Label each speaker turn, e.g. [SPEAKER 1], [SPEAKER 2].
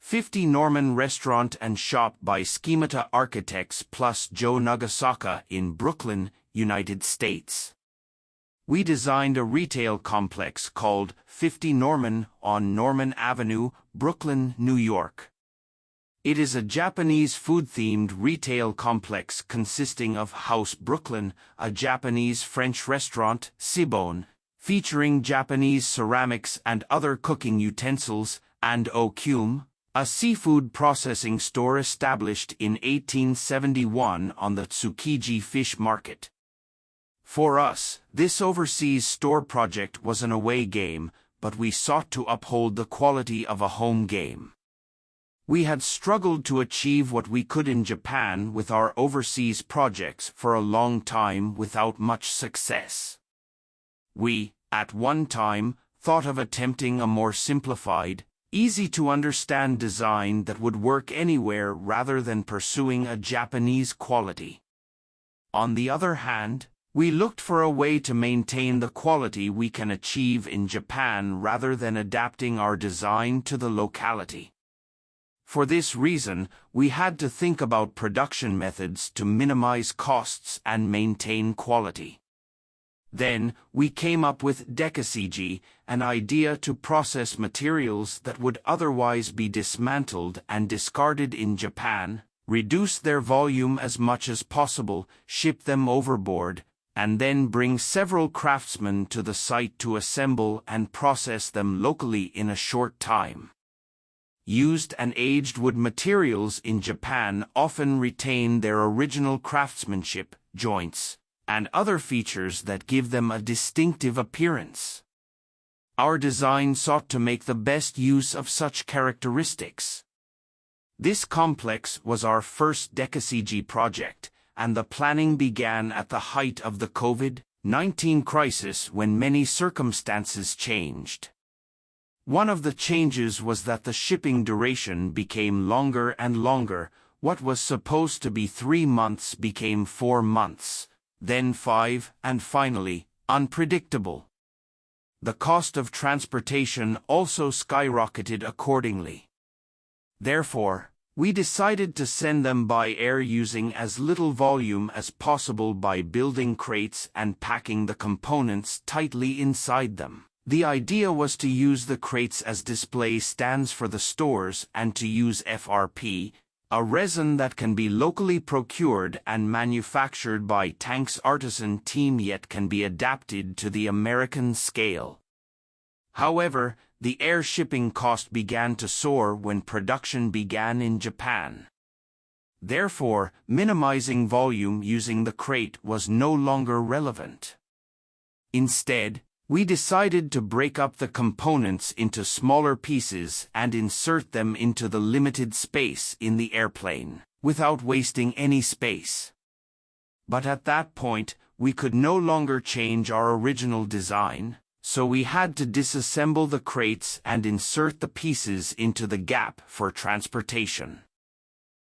[SPEAKER 1] 50 Norman Restaurant and Shop by Schemata Architects plus Joe Nagasaka in Brooklyn, United States. We designed a retail complex called 50 Norman on Norman Avenue, Brooklyn, New York. It is a Japanese food-themed retail complex consisting of House Brooklyn, a Japanese-French restaurant, CIBONE, featuring Japanese ceramics and other cooking utensils, and Okume, a seafood processing store established in 1871 on the Tsukiji fish market. For us, this overseas store project was an away game, but we sought to uphold the quality of a home game. We had struggled to achieve what we could in Japan with our overseas projects for a long time without much success. We, at one time, thought of attempting a more simplified, easy-to-understand design that would work anywhere rather than pursuing a Japanese quality. On the other hand, we looked for a way to maintain the quality we can achieve in Japan rather than adapting our design to the locality. For this reason, we had to think about production methods to minimize costs and maintain quality. Then, we came up with Tsukiji, an idea to process materials that would otherwise be dismantled and discarded in Japan, reduce their volume as much as possible, ship them overboard, and then bring several craftsmen to the site to assemble and process them locally in a short time. Used and aged wood materials in Japan often retain their original craftsmanship, joints, and other features that give them a distinctive appearance. Our design sought to make the best use of such characteristics. This complex was our first Tsukiji project, and the planning began at the height of the COVID-19 crisis when many circumstances changed. One of the changes was that the shipping duration became longer and longer. What was supposed to be 3 months became 4 months. Then 5, and finally, unpredictable. The cost of transportation also skyrocketed accordingly. Therefore, we decided to send them by air using as little volume as possible by building crates and packing the components tightly inside them. The idea was to use the crates as display stands for the stores and to use FRP, a resin that can be locally procured and manufactured by Tank's artisan team yet can be adapted to the American scale. However, the air shipping cost began to soar when production began in Japan. Therefore, minimizing volume using the crate was no longer relevant. Instead, we decided to break up the components into smaller pieces and insert them into the limited space in the airplane, without wasting any space. But at that point, we could no longer change our original design, so we had to disassemble the crates and insert the pieces into the gap for transportation.